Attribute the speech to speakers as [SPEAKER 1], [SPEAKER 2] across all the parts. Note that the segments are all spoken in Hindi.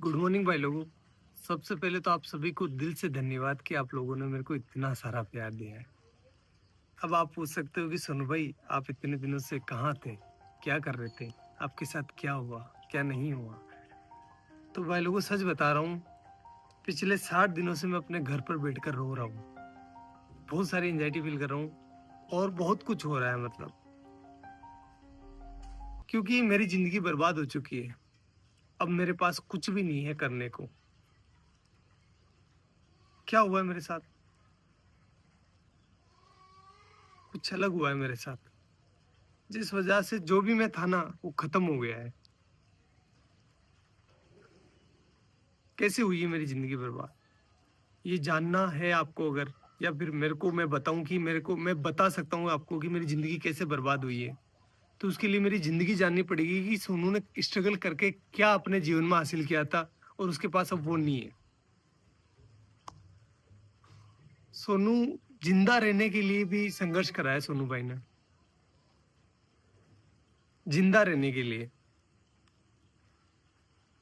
[SPEAKER 1] गुड मॉर्निंग भाई लोगों। सबसे पहले तो आप सभी को दिल से धन्यवाद कि आप लोगों ने मेरे को इतना सारा प्यार दिया है। अब आप पूछ सकते हो कि सोनू भाई आप इतने दिनों से कहाँ थे, क्या कर रहे थे, आपके साथ क्या हुआ क्या नहीं हुआ। तो भाई लोगों सच बता रहा हूँ, पिछले 60 दिनों से मैं अपने घर पर बैठकर रो रहा हूँ। बहुत सारी एंजाइटी फील कर रहा हूँ और बहुत कुछ हो रहा है, मतलब क्योंकि मेरी जिंदगी बर्बाद हो चुकी है। अब मेरे पास कुछ भी नहीं है करने को। क्या हुआ है मेरे साथ, कुछ अलग हुआ है मेरे साथ, जिस वजह से जो भी मैं था ना वो खत्म हो गया है। कैसे हुई है मेरी जिंदगी बर्बाद, ये जानना है आपको अगर, या फिर मेरे को मैं बताऊं कि मेरे को मैं बता सकता हूँ आपको कि मेरी जिंदगी कैसे बर्बाद हुई है, तो उसके लिए मेरी जिंदगी जाननी पड़ेगी कि सोनू ने स्ट्रगल करके क्या अपने जीवन में हासिल किया था और उसके पास अब वो नहीं है। सोनू जिंदा रहने के लिए भी संघर्ष करा है सोनू भाई ने, जिंदा रहने के लिए।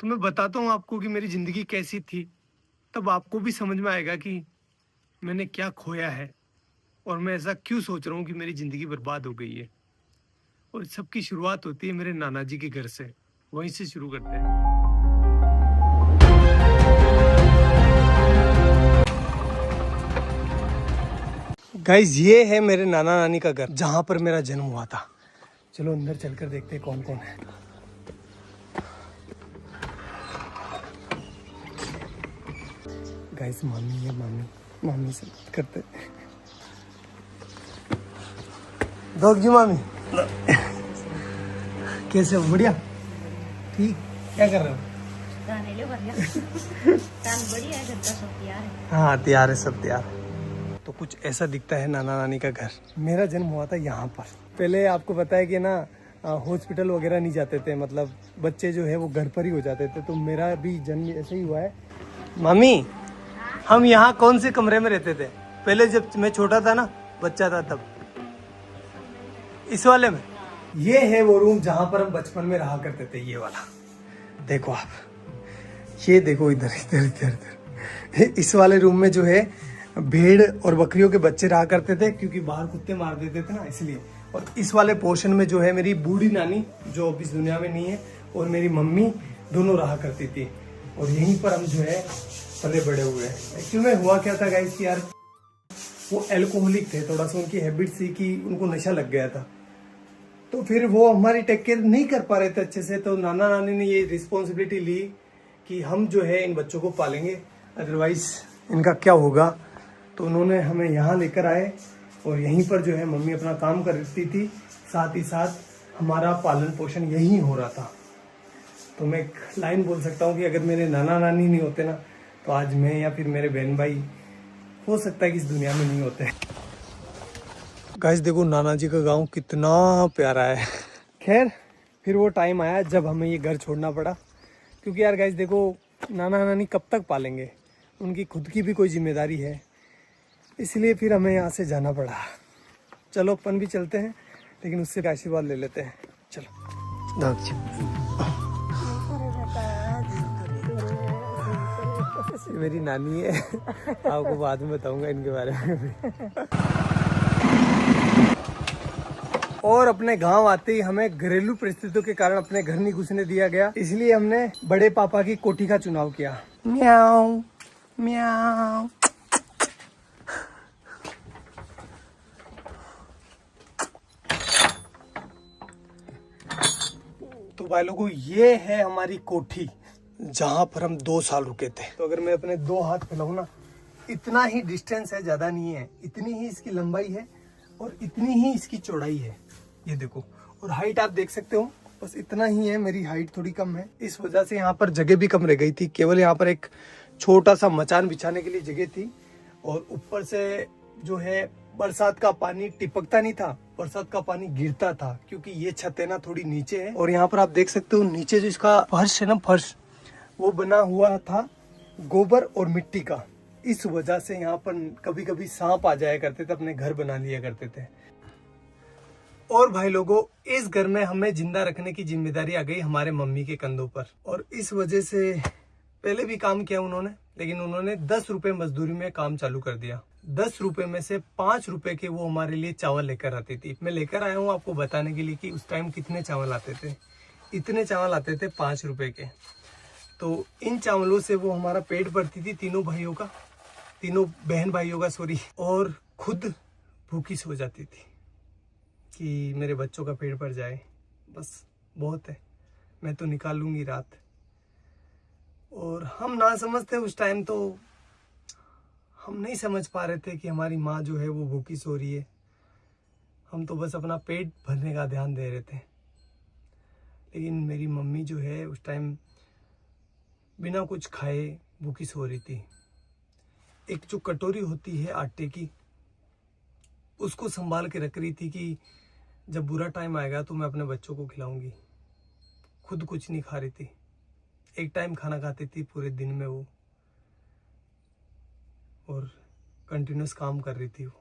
[SPEAKER 1] तो मैं बताता हूँ आपको कि मेरी जिंदगी कैसी थी, तब आपको भी समझ में आएगा कि मैंने क्या खोया है और मैं ऐसा क्यों सोच रहा हूँ कि मेरी जिंदगी बर्बाद हो गई है। और सबकी शुरुआत होती है मेरे नाना जी के घर से, वहीं से शुरू करते हैं। गाइस ये है मेरे नाना नानी का घर, जहां पर मेरा जन्म हुआ था। चलो अंदर चलकर देखते हैं कौन कौन है। गाइस मामी है, मामी से बात करते हैं। दोग जी मामी कैसे हो? बढ़िया, ठीक। क्या कर रहे हो? हाँ तैयार है, सब तैयार है। तो कुछ ऐसा दिखता है नाना नानी का घर। मेरा जन्म हुआ था यहाँ पर। पहले आपको पता है कि ना हॉस्पिटल वगैरह नहीं जाते थे, मतलब बच्चे जो है वो घर पर ही हो जाते थे। तो मेरा भी जन्म ऐसे ही हुआ है। मामी हम यहाँ कौन से कमरे में रहते थे पहले, जब मैं छोटा था ना, बच्चा था तब? इस वाले में। ये है वो रूम जहां पर हम बचपन में रहा करते थे, ये वाला। देखो आप, ये देखो इधर इधर इधर इधर। इस वाले रूम में जो है भेड़ और बकरियों के बच्चे रहा करते थे, क्योंकि बाहर कुत्ते मार देते थे ना, इसलिए। और इस वाले पोर्शन में जो है मेरी बूढ़ी नानी, जो अब इस दुनिया में नहीं है, और मेरी मम्मी दोनों रहा करती थी। और यहीं पर हम जो है पले बड़े हुए हैं। एक्चुअली में हुआ क्या था गाइस कि यार वो एल्कोहलिक थे, थोड़ा सा उनकी हैबिट थी कि उनको नशा लग गया था। तो फिर वो हमारी टेक केयर नहीं कर पा रहे थे अच्छे से। तो नाना नानी ने ये रिस्पॉन्सिबिलिटी ली कि हम जो है इन बच्चों को पालेंगे, अदरवाइज इनका क्या होगा। तो उन्होंने हमें यहाँ लेकर आए और यहीं पर जो है मम्मी अपना काम करती थी, साथ ही साथ हमारा पालन पोषण यहीं हो रहा था। तो मैं एक लाइन बोल सकता हूँ कि अगर मेरे नाना नानी नहीं होते ना, तो आज मैं या फिर मेरे बहन भाई हो सकता है कि इस दुनिया में नहीं होते। गाइस देखो नाना जी का गांव कितना प्यारा है। खैर फिर वो टाइम आया जब हमें ये घर छोड़ना पड़ा, क्योंकि यार गाइस देखो नाना नानी कब तक पालेंगे, उनकी खुद की भी कोई जिम्मेदारी है, इसलिए फिर हमें यहाँ से जाना पड़ा। चलो अपन भी चलते हैं, लेकिन उससे आशीर्वाद ले लेते हैं। चलो मेरी नानी है, आपको बाद में बताऊंगा इनके बारे में। और अपने गांव आते ही हमें घरेलू परिस्थितियों के कारण अपने घर नहीं घुसने दिया गया, इसलिए हमने बड़े पापा की कोठी का चुनाव किया। म्याऊ म्याऊ। तो भाई लोगों ये है हमारी कोठी, जहां पर हम 2 साल रुके थे। तो अगर मैं अपने 2 हाथ फैलाऊं ना, इतना ही डिस्टेंस है, ज्यादा नहीं है। इतनी ही इसकी लंबाई है और इतनी ही इसकी चौड़ाई है, ये देखो। और हाइट आप देख सकते हो, बस इतना ही है। मेरी हाइट थोड़ी कम है, इस वजह से यहाँ पर जगह भी कम रह गई थी। केवल यहाँ पर एक छोटा सा मचान बिछाने के लिए जगह थी। और ऊपर से जो है बरसात का पानी टिपकता नहीं था, बरसात का पानी गिरता था, क्योंकि ये छत है ना थोड़ी नीचे है। और यहाँ पर आप देख सकते हो नीचे जो इसका फर्श है ना, फर्श वो बना हुआ था गोबर और मिट्टी का। इस वजह से यहाँ पर कभी कभी सांप आ जाया करते थे, अपने घर बना लिया करते थे। और भाई लोगों इस घर में हमें जिंदा रखने की जिम्मेदारी आ गई हमारे मम्मी के कंधों पर। और इस वजह से पहले भी काम किया उन्होंने, लेकिन उन्होंने 10 रुपए मजदूरी में काम चालू कर दिया। 10 रुपए में से 5 रुपए के वो हमारे लिए चावल लेकर आती थी। मैं लेकर आया हूँ आपको बताने के लिए कि उस टाइम कितने चावल आते थे। इतने चावल आते थे 5 रुपए के। तो इन चावलों से वो हमारा पेट भरती थी, तीनों बहन भाइयों का सॉरी, और खुद भूखी सो जाती थी कि मेरे बच्चों का पेट भर जाए, बस बहुत है, मैं तो निकाल लूंगी रात। और हम ना समझते उस टाइम, तो हम नहीं समझ पा रहे थे कि हमारी माँ जो है वो भूखी सो रही है। हम तो बस अपना पेट भरने का ध्यान दे रहे थे। लेकिन मेरी मम्मी जो है उस टाइम बिना कुछ खाए भूखी सो रही थी। एक जो कटोरी होती है आटे की, उसको संभाल के रख रही थी कि जब बुरा टाइम आएगा तो मैं अपने बच्चों को खिलाऊंगी। खुद कुछ नहीं खा रही थी, एक टाइम खाना खाती थी पूरे दिन में वो, और कंटिन्यूस काम कर रही थी वो।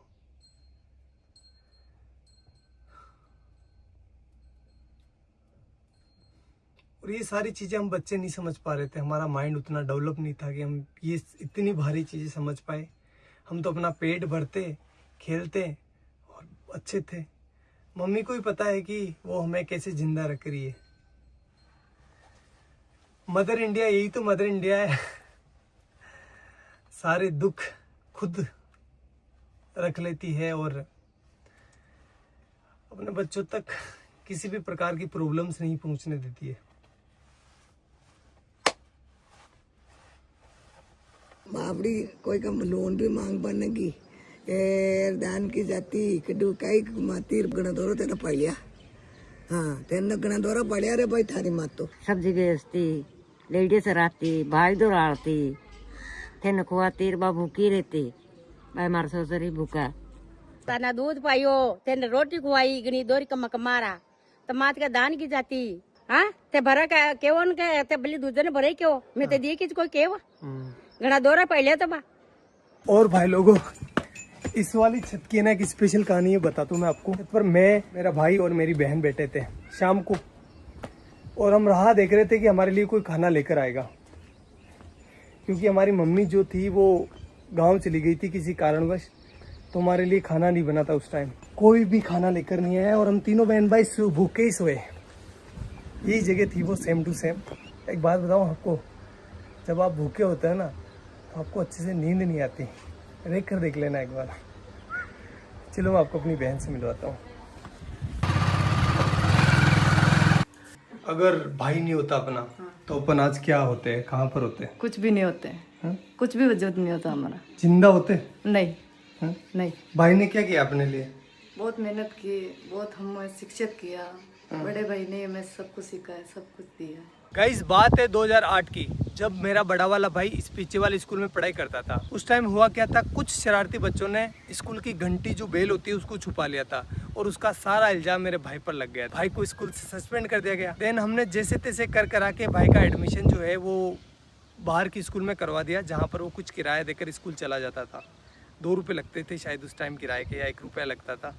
[SPEAKER 1] और ये सारी चीजें हम बच्चे नहीं समझ पा रहे थे, हमारा माइंड उतना डेवलप नहीं था कि हम ये इतनी भारी चीजें समझ पाए। हम तो अपना पेट भरते, खेलते और अच्छे थे। मम्मी को ही पता है कि वो हमें कैसे जिंदा रख रही है। मदर इंडिया, यही तो मदर इंडिया है। सारे दुख खुद रख लेती है और अपने बच्चों तक किसी भी प्रकार की प्रॉब्लम्स नहीं पहुंचने देती है।
[SPEAKER 2] बाबड़ी कोई का लोन भी मांग पड़ने की दान की जाती कदू कई माती गणा दौरा तेरा पड़िया। हाँ तेना गणा दौरा पड़िया रे भाई थारी मात तो
[SPEAKER 3] सब्जी बेचती, लेडीज रहती, भाई दौड़ाती, तेन खुआती, बा भूखी रहती, भाई मार ससुरी भूखा।
[SPEAKER 4] तना दूध पाइयो, तेने रोटी खुआई, गनी दोरी कमा कमारा, तमात का दान की जाती। हाँ ते भरा का केवन के ते बली दूध ने भरे क्यों? मैं ते दिए किस कोई केव? गणा दौरा पहले तो बा।
[SPEAKER 1] और भाई लोगों, इस वाली छत की ना एक स्पेशल कहानी है, बताता हूँ मैं आपको। पर मैं, मेरा भाई और मेरी बहन बैठे थे शाम को, और हम राह देख रहे थे कि हमारे लिए कोई खाना लेकर आएगा, क्योंकि हमारी मम्मी जो थी वो गांव चली गई थी किसी कारणवश, तो हमारे लिए खाना नहीं बना था उस टाइम। कोई भी खाना लेकर नहीं आया और हम तीनों बहन भाई भूखे ही सोए। यही जगह थी वो, सेम टू सेम। एक बात बताऊँ आपको, जब आप भूखे होते हैं ना तो आपको अच्छे से नींद नहीं आती। देख लेना एक बार। चलो मैं आपको अपनी बहन से मिलवाता हूँ। अगर भाई नहीं होता अपना, तो अपन आज क्या होते हैं, कहाँ पर होते हैं?
[SPEAKER 5] कुछ भी नहीं होते हैं, कुछ भी वजूद नहीं होता हमारा।
[SPEAKER 1] जिंदा होते?
[SPEAKER 5] नहीं
[SPEAKER 1] हा?
[SPEAKER 5] नहीं।
[SPEAKER 1] भाई ने क्या किया अपने लिए?
[SPEAKER 5] बहुत मेहनत की, बहुत हमें शिक्षित किया। बड़े भाई ने हमें सब कुछ सिखाया, सब कुछ दिया।
[SPEAKER 1] गाइस बात है 2008 की, जब मेरा बड़ा वाला भाई इस पीछे वाले स्कूल में पढ़ाई करता था। उस टाइम हुआ क्या था, कुछ शरारती बच्चों ने स्कूल की घंटी जो बेल होती है उसको छुपा लिया था, और उसका सारा इल्जाम मेरे भाई पर लग गया। भाई को स्कूल से सस्पेंड कर दिया गया। देन हमने जैसे तैसे कर करा के भाई का एडमिशन जो है वो बाहर की स्कूल में करवा दिया, जहाँ पर वो कुछ किराया देकर स्कूल चला जाता था। 2 रुपये लगते थे शायद उस टाइम किराए के, या 1 रुपया लगता था,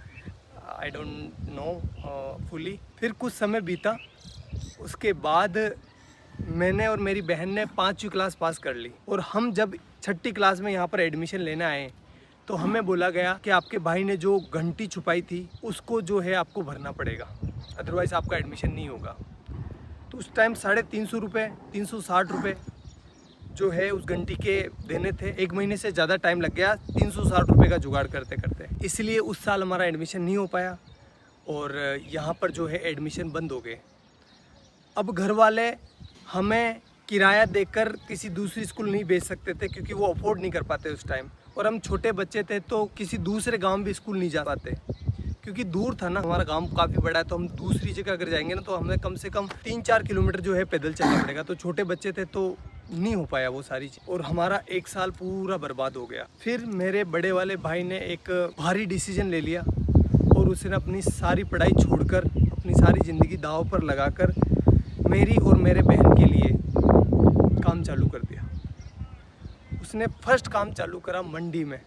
[SPEAKER 1] आई डोंट नो फुली। फिर कुछ समय बीता, उसके बाद मैंने और मेरी बहन ने 5वीं क्लास पास कर ली, और हम जब 6ठी क्लास में यहाँ पर एडमिशन लेने आए तो हमें बोला गया कि आपके भाई ने जो घंटी छुपाई थी उसको जो है आपको भरना पड़ेगा, अदरवाइज़ आपका एडमिशन नहीं होगा। तो उस टाइम 350 रुपये, 360 रुपये जो है उस घंटी के देने थे। 1 महीने से ज़्यादा टाइम लग गया 360 रुपये का जुगाड़ करते करते, इसलिए उस साल हमारा एडमिशन नहीं हो पाया, और यहाँ पर जो है एडमिशन बंद हो गए। अब घर वाले हमें किराया देकर किसी दूसरी स्कूल नहीं भेज सकते थे, क्योंकि वो अफोर्ड नहीं कर पाते उस टाइम, और हम छोटे बच्चे थे तो किसी दूसरे गांव भी स्कूल नहीं जा पाते, क्योंकि दूर था ना। हमारा गांव काफ़ी बड़ा है, तो हम दूसरी जगह अगर जाएंगे ना तो हमें कम से कम 3-4 किलोमीटर जो है पैदल चलना पड़ेगा। तो छोटे बच्चे थे तो नहीं हो पाया वो सारी चीज़, और हमारा 1 साल पूरा बर्बाद हो गया। फिर मेरे बड़े वाले भाई ने एक भारी डिसीजन ले लिया, और उसने अपनी सारी पढ़ाई छोड़कर, अपनी सारी ज़िंदगी दांव पर लगाकर मेरी और मेरे बहन के लिए काम चालू कर दिया। उसने फर्स्ट काम चालू करा मंडी में।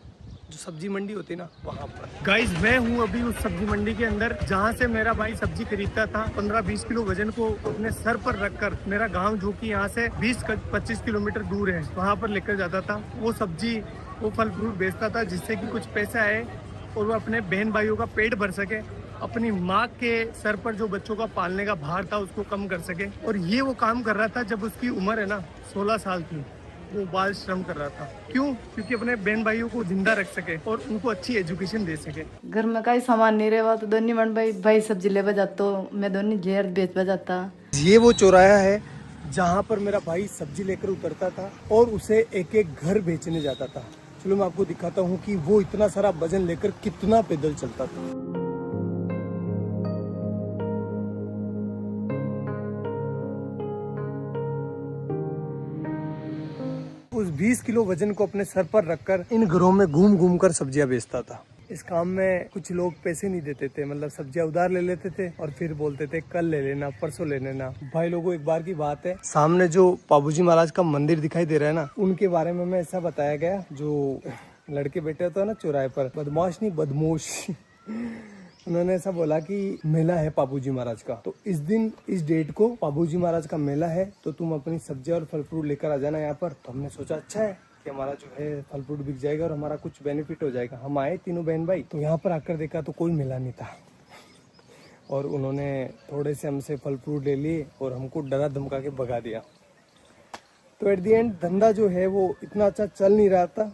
[SPEAKER 1] जो सब्जी मंडी होती है ना वहाँ पर। गाइज मैं हूँ अभी उस सब्जी मंडी के अंदर जहाँ से मेरा भाई सब्जी खरीदता था। 15-20 किलो वजन को अपने सर पर रखकर मेरा गांव जो कि यहाँ से 20-25 किलोमीटर दूर है वहाँ पर लेकर जाता था। वो सब्जी वो फल फ्रूट बेचता था जिससे कि कुछ पैसा आए और वो अपने बहन भाइयों का पेट भर सके, अपनी माँ के सर पर जो बच्चों का पालने का भार था उसको कम कर सके। और ये वो काम कर रहा था जब उसकी उम्र है ना 16 साल की। वो बाल श्रम कर रहा था। क्यों? क्योंकि अपने बहन भाइयों को जिंदा रख सके और उनको अच्छी एजुकेशन दे सके।
[SPEAKER 5] घर में कई सामान नहीं रहा तो दोनों मन भाई सब्जी ले जाता, मैं दोनों जेर बेच जाता।
[SPEAKER 1] ये वो चौराहा है जहाँ पर मेरा भाई सब्जी लेकर उतरता था और उसे एक एक घर बेचने जाता था। चलो मैं आपको दिखाता हूँ कि वो इतना सारा वजन लेकर कितना पैदल चलता था। उस 20 किलो वजन को अपने सर पर रखकर इन घरों में घूम घूम कर सब्जियां बेचता था। इस काम में कुछ लोग पैसे नहीं देते थे, मतलब सब्जियां उधार ले लेते थे और फिर बोलते थे कल ले लेना, परसों ले लेना। भाई लोगों एक बार की बात है, सामने जो बाबूजी महाराज का मंदिर दिखाई दे रहा है ना, उनके बारे में मैं ऐसा बताया गया, जो लड़के बैठे होते हैं ना चौराहे पर, बदमाश नहीं बदमोश उन्होंने ऐसा बोला कि मेला है बाबूजी महाराज का, तो इस दिन इस डेट को बाबूजी महाराज का मेला है, तो तुम अपनी सब्जी और फल फ्रूट लेकर आ जाना यहाँ पर। तो हमने सोचा अच्छा है कि हमारा जो है फल फ्रूट बिक जाएगा और हमारा कुछ बेनिफिट हो जाएगा। हम आए तीनों बहन भाई, तो यहाँ पर आकर देखा तो कोई मेला नहीं था और उन्होंने थोड़े से हमसे फल फ्रूट ले लिए और हमको डरा धमका के भगा दिया। तो एट दी एंड धंधा जो है वो इतना अच्छा चल नहीं रहा था,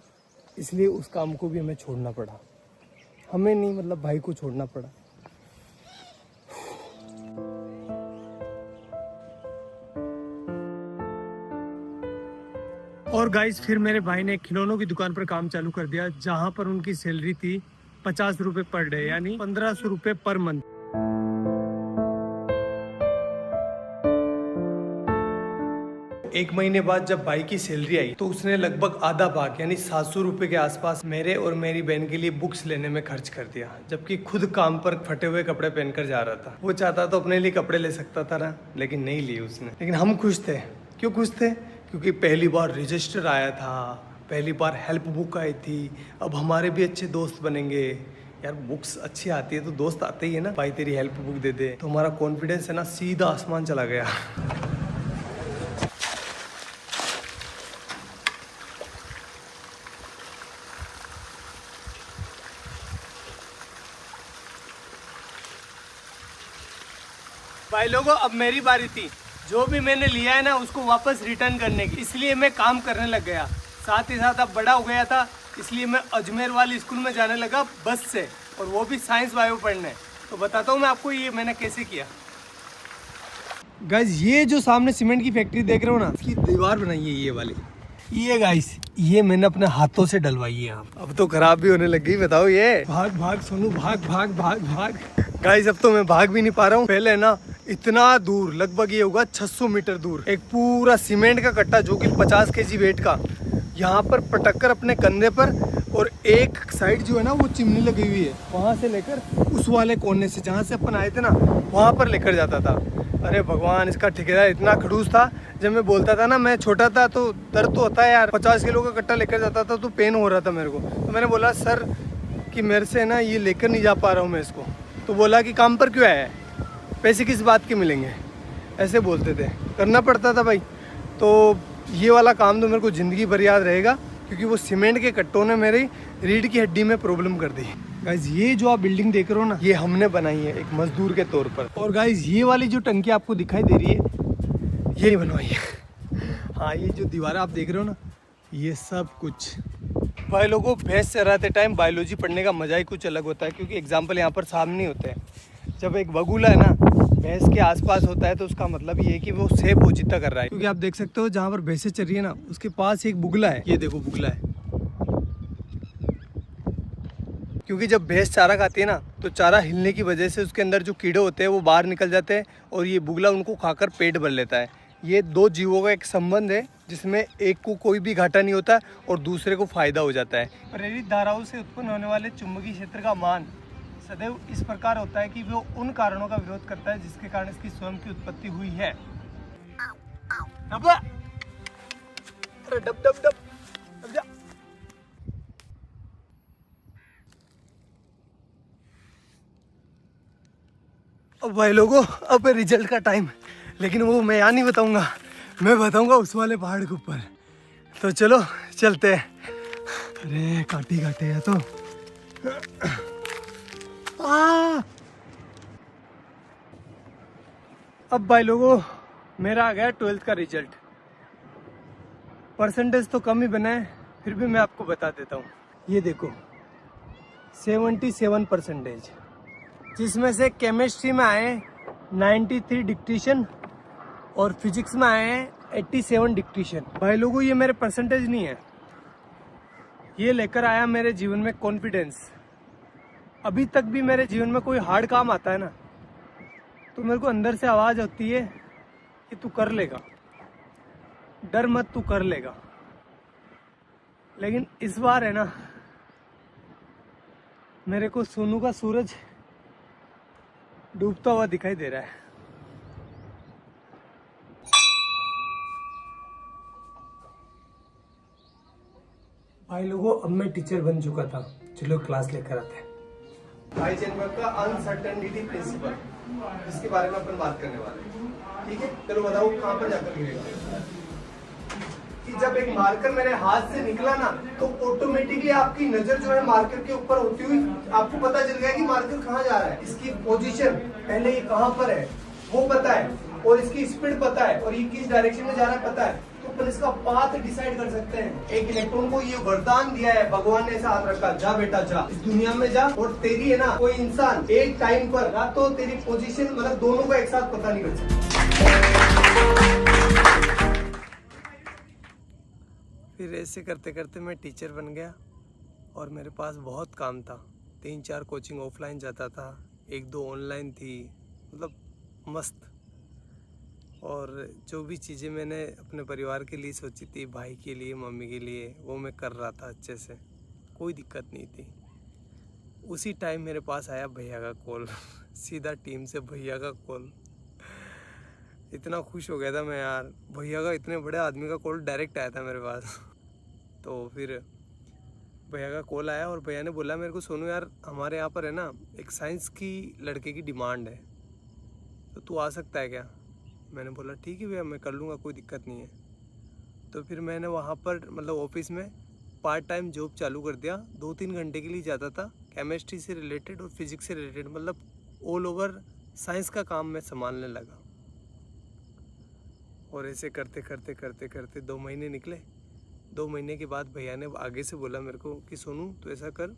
[SPEAKER 1] इसलिए उस काम को भी हमें छोड़ना पड़ा। हमें नहीं, मतलब भाई को छोड़ना पड़ा। और गाइस फिर मेरे भाई ने खिलौनों की दुकान पर काम चालू कर दिया, जहां पर उनकी सैलरी थी 50 रुपए पर डे, यानी 1500 रुपए पर मंथ। एक महीने बाद जब भाई की सैलरी आई तो उसने लगभग आधा भाग यानी 700 रुपए के आसपास मेरे और मेरी बहन के लिए बुक्स लेने में खर्च कर दिया, जबकि खुद काम पर फटे हुए कपड़े पहनकर जा रहा था। वो चाहता तो अपने लिए कपड़े ले सकता था ना, लेकिन नहीं लिए उसने। लेकिन हम खुश थे। क्यों खुश थे? क्योंकि पहली बार रजिस्टर आया था, पहली बार हेल्प बुक आई थी, अब हमारे भी अच्छे दोस्त बनेंगे। यार बुक्स अच्छी आती है तो दोस्त आते ही है ना, भाई तेरी हेल्प बुक दे दे, तो हमारा कॉन्फिडेंस है ना सीधा आसमान चला गया। भाई लोगों अब मेरी बारी थी, जो भी मैंने लिया है ना उसको वापस रिटर्न करने की, इसलिए मैं काम करने लग गया। साथ ही साथ अब बड़ा हो गया था, इसलिए मैं अजमेर वाली स्कूल में जाने लगा बस से, और वो भी साइंस बायो पढ़ने। तो बताता हूँ मैं आपको ये मैंने कैसे किया। गाइस ये जो सामने सीमेंट की फैक्ट्री देख रहे हो ना, इसकी दीवार बनाई है ये वाली, ये गाइस ये मैंने अपने हाथों से डलवाई है। अब तो खराब भी होने लग गई, बताओ ये। भाग भाग सोनू भाग भाग भाग भाग। गाइस अब तो मैं भाग भी नहीं पा रहा हूँ। पहले ना इतना दूर, लगभग ये होगा 600 मीटर दूर, एक पूरा सीमेंट का कट्टा जो कि 50 kg वेट का, यहाँ पर पटक कर अपने कंधे पर, और एक साइड जो है ना वो चिमनी लगी हुई है, वहाँ से लेकर उस वाले कोने से जहाँ से अपन आए थे ना वहाँ पर लेकर जाता था। अरे भगवान, इसका ठेकेदार इतना खड़ूस था। जब मैं बोलता था ना, मैं छोटा था तो दर्द तो होता है यार, 50 किलो का कट्टा लेकर जाता था तो पेन हो रहा था मेरे को। तो मैंने बोला सर कि मेरे से ना ये लेकर नहीं जा पा रहा हूँ मैं इसको। तो बोला कि काम पर क्यों आया है, पैसे किस बात के मिलेंगे, ऐसे बोलते थे। करना पड़ता था भाई। तो ये वाला काम तो मेरे को ज़िंदगी भर याद रहेगा, क्योंकि वो सीमेंट के कट्टों ने मेरी रीढ़ की हड्डी में प्रॉब्लम कर दी। गाइज ये जो आप बिल्डिंग देख रहे हो ना, ये हमने बनाई है एक मजदूर के तौर पर। और गाइज ये वाली जो टंकी आपको दिखाई दे रही है, ये बनवाई है। हाँ, ये जो दीवार आप देख रहे हो ना, ये सब कुछ। भाई लोगों, भैंस चराते टाइम बायोलॉजी पढ़ने का मजा ही कुछ अलग होता है, क्योंकि एग्जाम्पल यहाँ पर सामने होते हैं। जब एक बगुला है ना भैंस के आसपास होता है तो उसका मतलब ये है कि वो सेब पोजीता कर रहा है। क्योंकि आप देख सकते हो जहाँ पर भैंसें चल रही है ना, उसके पास एक बुगला है। ये देखो बुगला है। क्योंकि जब भैंस चारा खाती है ना, तो चारा हिलने की वजह से उसके अंदर जो कीड़े होते हैं वो बाहर निकल जाते हैं, और ये बुगला उनको खाकर पेट भर लेता है। ये दो जीवों का एक संबंध है, जिसमें एक को कोई भी घाटा नहीं होता और दूसरे को फायदा हो जाता है। प्रेरित धाराओं से उत्पन्न होने वाले चुंबकीय क्षेत्र का मान सदैव इस प्रकार होता है कि वो उन कारणों का विरोध करता है जिसके कारण इसकी स्वयं की उत्पत्ति हुई है। अरे डब डब डब, अब भाई लोगों, अब रिजल्ट का टाइम, लेकिन वो मैं यहाँ नहीं बताऊंगा, मैं बताऊंगा उस वाले पहाड़ के ऊपर। तो चलो चलते हैं। अरे काटे काटे है तो अब भाई लोगों, मेरा आ गया 12th का रिजल्ट। परसेंटेज तो कम ही बना है, फिर भी मैं आपको बता देता हूँ। ये देखो 77%, जिसमें से केमिस्ट्री में आए 93 डिक्टेशन और फिजिक्स में आए हैं 87 डिक्टेशन। भाई लोगों, ये मेरे परसेंटेज नहीं है, ये लेकर आया मेरे जीवन में कॉन्फिडेंस। अभी तक भी मेरे जीवन में कोई हार्ड काम आता है ना, तो मेरे को अंदर से आवाज़ होती है कि तू कर लेगा, डर मत, तू कर लेगा। लेकिन इस बार है ना, मेरे को सोनू का सूरज डूबता हुआ दिखाई दे रहा है। भाई लोगों, अब मैं टीचर बन चुका था, चलो क्लास लेकर आते हैं। हाइजेनबर्ग का अनसर्टेनिटी प्रिंसिपल, इसके बारे में अपन बात करने वाले हैं, ठीक है। चलो बताओ कहाँ पर जाकर गिरेगा। कि जब एक मार्कर मेरे हाथ से निकला ना, तो ऑटोमेटिकली आपकी नजर जो है मार्कर के ऊपर होती हुई आपको पता चल गया कि मार्कर कहाँ जा रहा है। इसकी पोजीशन पहले ये कहाँ पर है वो पता है, और इसकी स्पीड पता है, और ये किस डायरेक्शन में जा रहा है पता है, तो अपन इसका पाथ डिसाइड कर सकते हैं। एक इलेक्ट्रॉन को ये वरदान दिया है, भगवान ने ऐसा हाथ रखा, जा बेटा जा, इस दुनिया में जा, और तेरी है ना कोई इंसान एक टाइम पर ना तो तेरी पोजीशन मतलब दोनों को एक साथ पता नहीं कर सकता। फिर ऐसे करते करते मैं टीचर बन गया, और मेरे पास बहुत काम था। 3-4 कोचिंग ऑफलाइन जाता था, 1-2 ऑनलाइन थी, मतलब मस्त। और जो भी चीज़ें मैंने अपने परिवार के लिए सोची थी, भाई के लिए, मम्मी के लिए, वो मैं कर रहा था अच्छे से, कोई दिक्कत नहीं थी। उसी टाइम मेरे पास आया भैया का कॉल सीधा टीम से भैया का कॉल। इतना खुश हो गया था मैं यार, भैया का, इतने बड़े आदमी का कॉल डायरेक्ट आया था मेरे पास। तो फिर भैया का कॉल आया, और भैया ने बोला मेरे को, सोनू यार हमारे यहाँ पर है ना एक साइंस की लड़के की डिमांड है, तो तू आ सकता है क्या। मैंने बोला ठीक है भैया, मैं कर लूँगा, कोई दिक्कत नहीं है। तो फिर मैंने वहाँ पर मतलब ऑफिस में पार्ट टाइम जॉब चालू कर दिया। 2-3 घंटे के लिए जाता था, केमिस्ट्री से रिलेटेड और फिजिक्स से रिलेटेड, मतलब ऑल ओवर साइंस का काम मैं संभालने लगा। और ऐसे करते करते करते करते 2 महीने निकले। 2 महीने के बाद भैया ने आगे से बोला मेरे को कि सोनू तो ऐसा कर,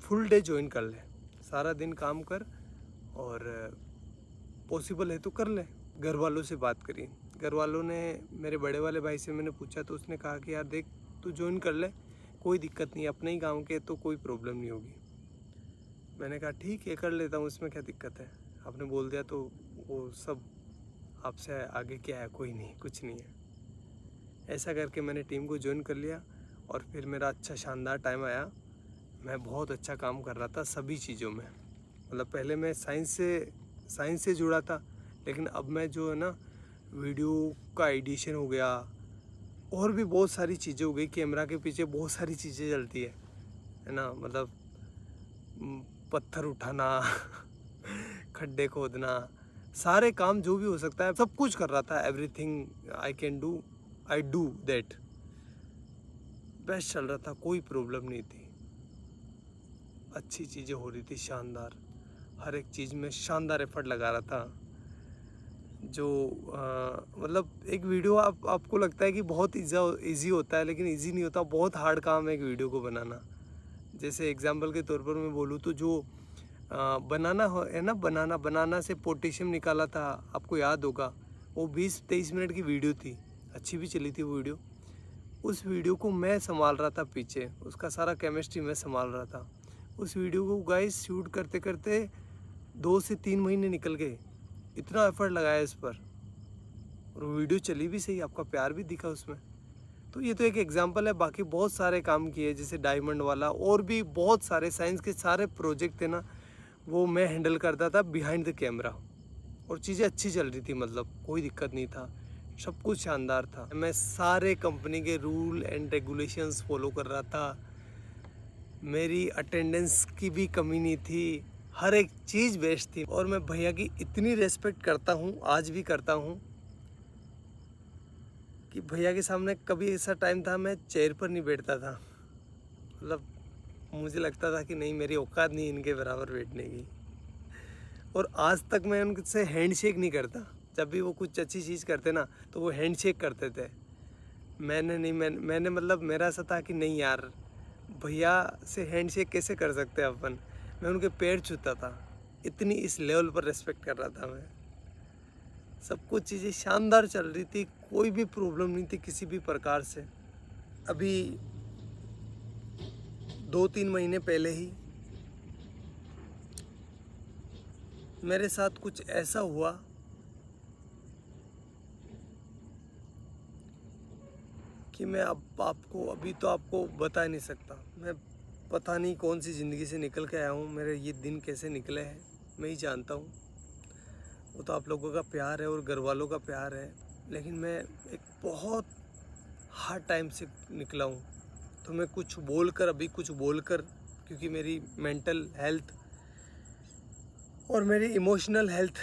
[SPEAKER 1] फुल डे ज्वाइन कर ले, सारा दिन काम कर, और पॉसिबल है तो कर ले। घर वालों से बात करी, घर वालों ने, मेरे बड़े वाले भाई से मैंने पूछा, तो उसने कहा कि यार देख तू ज्वाइन कर ले, कोई दिक्कत नहीं, अपने ही गांव के तो कोई प्रॉब्लम नहीं होगी। मैंने कहा ठीक है कर लेता हूँ, इसमें क्या दिक्कत है, आपने बोल दिया तो वो सब आपसे आगे क्या है, कोई नहीं, कुछ नहीं है। ऐसा करके मैंने टीम को ज्वाइन कर लिया, और फिर मेरा अच्छा शानदार टाइम आया। मैं बहुत अच्छा काम कर रहा था सभी चीज़ों में, मतलब पहले मैं साइंस से जुड़ा था, लेकिन अब मैं जो है ना वीडियो का एडिशन हो गया, और भी बहुत सारी चीज़ें हो गई। कैमरा के पीछे बहुत सारी चीज़ें चलती है ना, मतलब पत्थर उठाना खड्डे खोदना, सारे काम जो भी हो सकता है सब कुछ कर रहा था। Everything I can do, I do that. Best चल रहा था, कोई प्रॉब्लम नहीं थी, अच्छी चीज़ें हो रही थी, शानदार, हर एक चीज़ में शानदार एफर्ट लगा रहा था। जो मतलब एक वीडियो आपको लगता है कि बहुत ईजी होता है, लेकिन ईजी नहीं होता, बहुत हार्ड काम है एक वीडियो को बनाना। जैसे एग्जांपल के तौर पर मैं बोलूँ तो जो बनाना है ना, बनाना से पोटेशियम निकाला था, आपको याद होगा, वो 20-23 मिनट की वीडियो थी, अच्छी भी चली थी वो वीडियो। उस वीडियो को मैं संभाल रहा था पीछे, उसका सारा केमिस्ट्री मैं संभाल रहा था। उस वीडियो को गाइस शूट करते करते 2 से 3 महीने निकल गए, इतना एफर्ट लगाया इस पर, और वीडियो चली भी सही, आपका प्यार भी दिखा उसमें। तो ये तो एक एग्जांपल है, बाकी बहुत सारे काम किए, जैसे डायमंड वाला, और भी बहुत सारे साइंस के सारे प्रोजेक्ट थे ना, वो मैं हैंडल करता था बिहाइंड द कैमरा, और चीज़ें अच्छी चल रही थी, मतलब कोई दिक्कत नहीं था, सब कुछ शानदार था। मैं सारे कंपनी के रूल एंड रेगुलेशंस फॉलो कर रहा था, मेरी अटेंडेंस की भी कमी नहीं थी, हर एक चीज़ बेस्ट थी। और मैं भैया की इतनी रेस्पेक्ट करता हूँ, आज भी करता हूँ, कि भैया के सामने कभी ऐसा टाइम था मैं चेयर पर नहीं बैठता था। मतलब मुझे लगता था कि नहीं, मेरी औकात नहीं इनके बराबर बैठने की। और आज तक मैं उनसे हैंडशेक नहीं करता। जब भी वो कुछ अच्छी चीज़ करते ना तो वो हैंडशेक करते थे। मैंने मतलब मेरा ऐसा था कि नहीं यार, भैया से हैंडशेक कैसे कर सकते हैं अपन। मैं उनके पैर छूता था, इतनी इस लेवल पर रेस्पेक्ट कर रहा था मैं। सब कुछ चीज़ें शानदार चल रही थी, कोई भी प्रॉब्लम नहीं थी किसी भी प्रकार से। अभी 2-3 महीने पहले ही मेरे साथ कुछ ऐसा हुआ कि मैं अब आपको बता नहीं सकता। मैं पता नहीं कौन सी ज़िंदगी से निकल के आया हूँ, मेरे ये दिन कैसे निकले हैं मैं ही जानता हूँ। वो तो आप लोगों का प्यार है और घर वालों का प्यार है, लेकिन मैं एक बहुत हार्ड टाइम से निकला हूँ। तो मैं कुछ बोलकर क्योंकि मेरी मेंटल हेल्थ और मेरी इमोशनल हेल्थ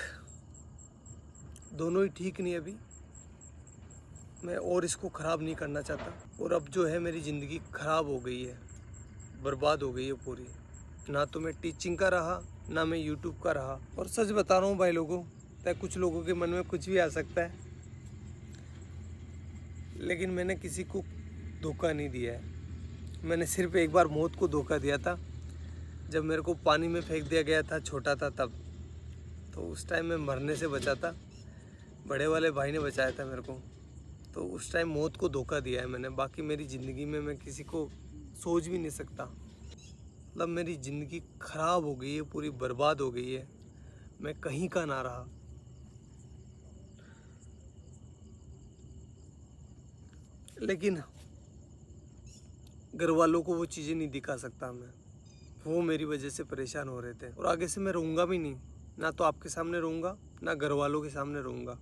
[SPEAKER 1] दोनों ही ठीक नहीं अभी। मैं और इसको ख़राब नहीं करना चाहता। और अब जो है मेरी ज़िंदगी ख़राब हो गई है, बर्बाद हो गई है पूरी। ना तो मैं टीचिंग का रहा, ना मैं यूट्यूब का रहा। और सच बता रहा हूँ भाई लोगों, कुछ लोगों के मन में कुछ भी आ सकता है, लेकिन मैंने किसी को धोखा नहीं दिया है। मैंने सिर्फ एक बार मौत को धोखा दिया था, जब मेरे को पानी में फेंक दिया गया था, छोटा था तब। तो उस टाइम मैं मरने से बचा था, बड़े वाले भाई ने बचाया था मेरे को। तो उस टाइम मौत को धोखा दिया है मैंने। बाकी मेरी ज़िंदगी में मैं किसी को सोच भी नहीं सकता। मतलब मेरी ज़िंदगी ख़राब हो गई है, पूरी बर्बाद हो गई है, मैं कहीं का ना रहा। लेकिन घर वालों को वो चीज़ें नहीं दिखा सकता मैं। वो मेरी वजह से परेशान हो रहे थे, और आगे से मैं रहूँगा भी नहीं। ना तो आपके सामने रहूँगा, ना घर वालों के सामने रहूँगा।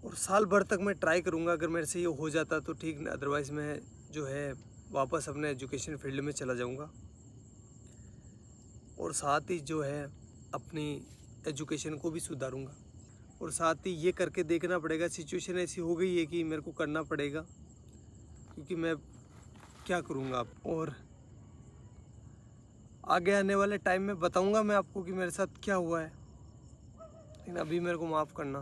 [SPEAKER 1] और साल भर तक मैं ट्राई करूँगा, अगर मेरे से ये हो जाता तो ठीक, अदरवाइज़ मैं जो है वापस अपने एजुकेशन फील्ड में चला जाऊँगा। और साथ ही जो है अपनी एजुकेशन को भी सुधारूँगा। और साथ ही ये करके देखना पड़ेगा, सिचुएशन ऐसी हो गई है कि मेरे को करना पड़ेगा, क्योंकि मैं क्या करूँगा अब। और आगे आने वाले टाइम में बताऊँगा मैं आपको कि मेरे साथ क्या हुआ है, लेकिन अभी मेरे को माफ़ करना,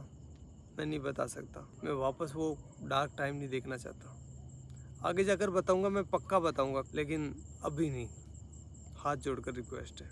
[SPEAKER 1] मैं नहीं बता सकता। मैं वापस वो डार्क टाइम नहीं देखना चाहता। आगे जाकर बताऊँगा, मैं पक्का बताऊँगा, लेकिन अभी नहीं। हाथ जोड़कर रिक्वेस्ट है।